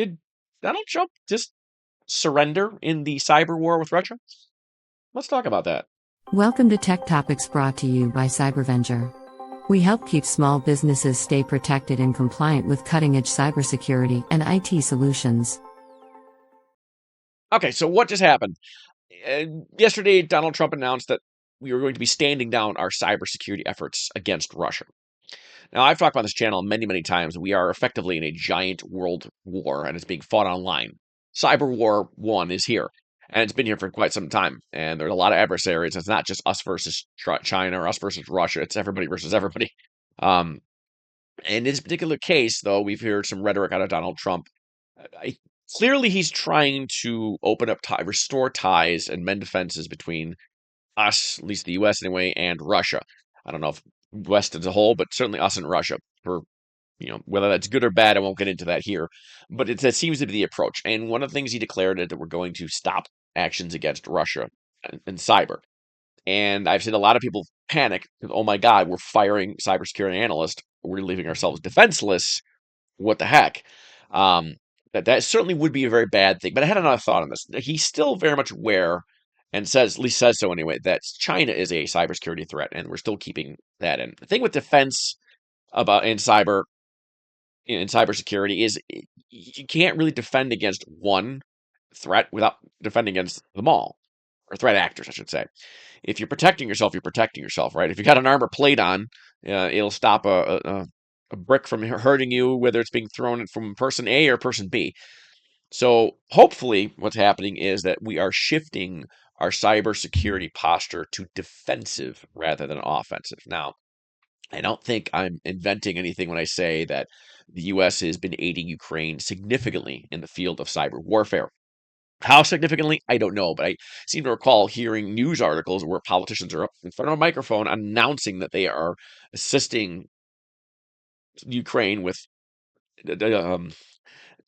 Did Donald Trump just surrender in the cyber war with Russia? Let's talk about that. Welcome to Tech Topics brought to you by Cybervenger. We help keep small businesses stay protected and compliant with cutting-edge cybersecurity and IT solutions. Okay, so what just happened? Yesterday, Donald Trump announced that we were going to be standing down our cybersecurity efforts against Russia. Now, I've talked about this channel many, many times. We are effectively in a giant world war, and it's being fought online. Cyber War 1 is here, and it's been here for quite some time. And there's a lot of adversaries. It's not just us versus China or us versus Russia. It's everybody versus everybody. Um, in this particular case, though, we've heard some rhetoric out of Donald Trump. I, Clearly, he's trying to open up, restore ties and mend fences between us, at least the U.S. anyway, and Russia. I don't know if West as a whole, but certainly us and Russia. For whether that's good or bad, I won't get into that here. But that seems to be the approach. And one of the things he declared is that we're going to stop actions against Russia and cyber. And I've seen a lot of people panic because, oh my God, we're firing cybersecurity analysts. We're leaving ourselves defenseless. What the heck? Um, that certainly would be a very bad thing. But I had another thought on this. He's still very much aware, and says, at least says so anyway, that China is a cybersecurity threat, and we're still keeping that in. The thing with defense about in cybersecurity is you can't really defend against one threat without defending against them all, or threat actors, I should say. If you're protecting yourself, you're protecting yourself, right? If you got an armor plate on, it'll stop a brick from hurting you, whether it's being thrown from person A or person B. So hopefully, what's happening is that we are shifting our cybersecurity posture to defensive rather than offensive. Now, I don't think I'm inventing anything when I say that the U.S. has been aiding Ukraine significantly in the field of cyber warfare. How significantly, I don't know, but I seem to recall hearing news articles where politicians are up in front of a microphone announcing that they are assisting Ukraine with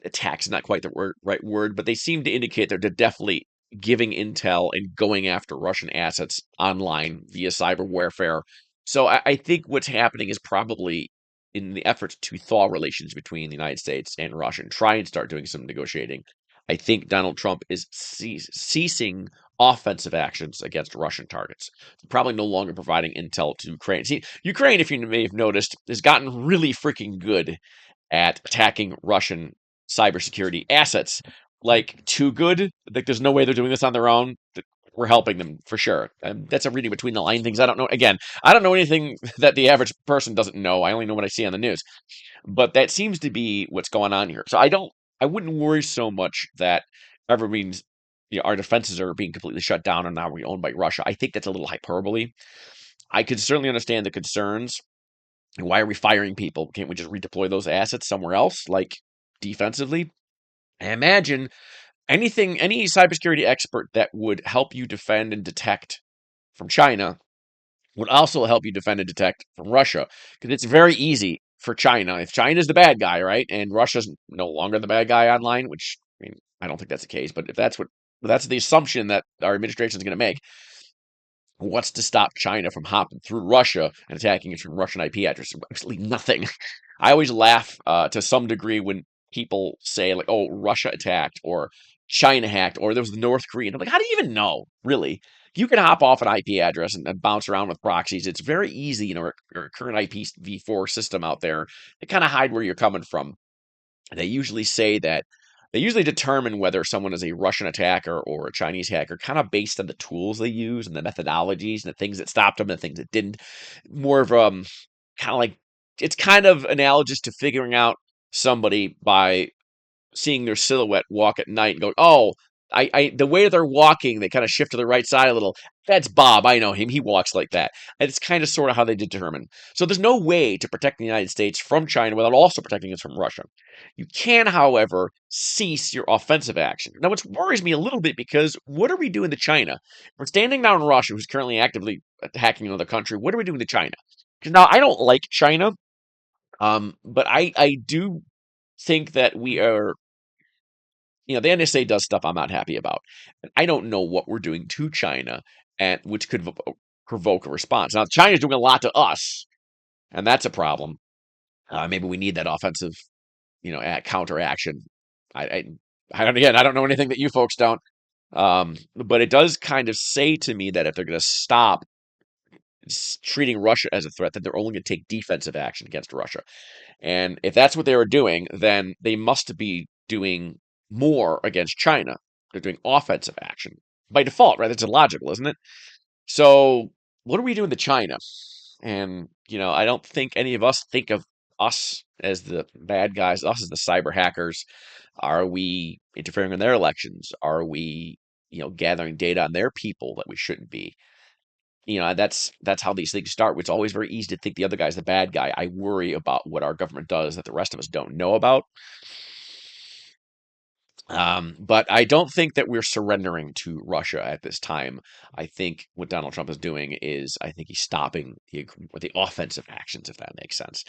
attacks, not quite the right word, but they seem to indicate that they're definitely giving intel and going after Russian assets online via cyber warfare. So I think what's happening is probably in the efforts to thaw relations between the United States and Russia and try and start doing some negotiating. I think Donald Trump is ceasing offensive actions against Russian targets. Probably no longer providing intel to Ukraine. See, Ukraine, if you may have noticed, has gotten really freaking good at attacking Russian cybersecurity assets. Like, too good. Like, there's no way they're doing this on their own. We're helping them for sure. And that's a reading between the line things. I don't know. Again, I don't know anything that the average person doesn't know. I only know what I see on the news. But that seems to be what's going on here. So I wouldn't worry so much that ever means our defenses are being completely shut down and now we're owned by Russia. I think that's a little hyperbole. I could certainly understand the concerns. Why are we firing people? Can't we just redeploy those assets somewhere else, like defensively? I imagine any cybersecurity expert that would help you defend and detect from China would also help you defend and detect from Russia, because it's very easy for China. If China's the bad guy, right, and Russia's no longer the bad guy online, which I don't think that's the case, but if that's the assumption that our administration is going to make. What's to stop China from hopping through Russia and attacking us from Russian IP addresses? Absolutely nothing. I always laugh to some degree when people say, like, oh, Russia attacked or China hacked or there was the North Korean. I'm like, how do you even know, really? You can hop off an IP address and bounce around with proxies. It's very easy, your current IPv4 system out there, to kind of hide where you're coming from. They usually say that they usually determine whether someone is a Russian attacker or a Chinese hacker kind of based on the tools they use and the methodologies and the things that stopped them and the things that didn't. More of kind of like it's kind of analogous to figuring out somebody by seeing their silhouette walk at night and go, oh, the way they're walking, they kind of shift to the right side a little. That's Bob. I know him. He walks like that. And it's kind of sort of how they determine. So there's no way to protect the United States from China without also protecting us from Russia. You can, however, cease your offensive action. Now, which worries me a little bit because what are we doing to China? We're standing down Russia, who's currently actively attacking another country. What are we doing to China? Because now I don't like China, but I do think that we are the NSA does stuff I'm not happy about. And I don't know what we're doing to China, and which could provoke a response. Now, China's doing a lot to us, and that's a problem. Maybe we need that offensive, counteraction I, I, I don't know anything that you folks don't. But it does kind of say to me that if they're going to stop treating Russia as a threat, that they're only going to take defensive action against Russia. And if that's what they were doing, then they must be doing more against China. They're doing offensive action by default, right? That's illogical, isn't it? So, what are we doing to China? And, I don't think any of us think of us as the bad guys, us as the cyber hackers. Are we interfering in their elections? Are we, gathering data on their people that we shouldn't be? That's how these things start. It's always very easy to think the other guy's the bad guy. I worry about what our government does that the rest of us don't know about. But I don't think that we're surrendering to Russia at this time. I think what Donald Trump is doing is, I think he's stopping the offensive actions, if that makes sense.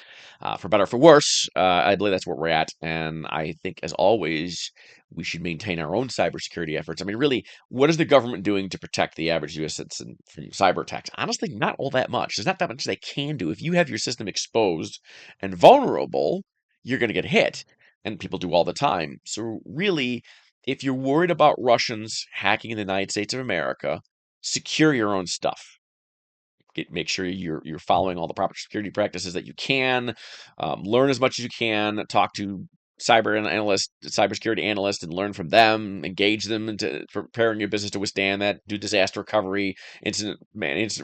For better or for worse, I believe that's where we're at. And I think, as always, we should maintain our own cybersecurity efforts. I mean, really, what is the government doing to protect the average U.S. citizen from cyber attacks? Honestly, not all that much. There's not that much they can do. If you have your system exposed and vulnerable, you're going to get hit. And people do all the time. So really, if you're worried about Russians hacking the United States of America, secure your own stuff. Make sure you're following all the proper security practices that you can. Learn as much as you can. Talk to cybersecurity analysts, and learn from them. Engage them into preparing your business to withstand that. Do disaster recovery, incident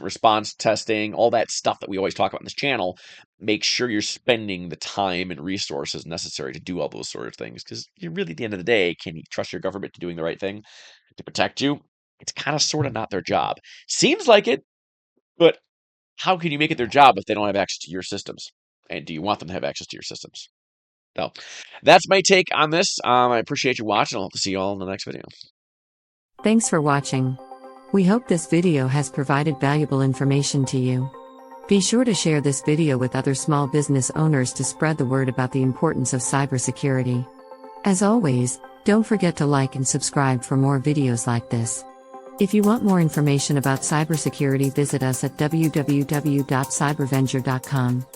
response testing, all that stuff that we always talk about on this channel. Make sure you're spending the time and resources necessary to do all those sort of things, because you really, at the end of the day, can you trust your government to doing the right thing to protect you? It's kind of sort of not their job. Seems like it, but how can you make it their job if they don't have access to your systems? And do you want them to have access to your systems? So that's my take on this. I appreciate you watching. I'll have to see you all in the next video. Thanks for watching. We hope this video has provided valuable information to you. Be sure to share this video with other small business owners to spread the word about the importance of cybersecurity. As always, don't forget to like and subscribe for more videos like this. If you want more information about cybersecurity, visit us at www.cybervenger.com.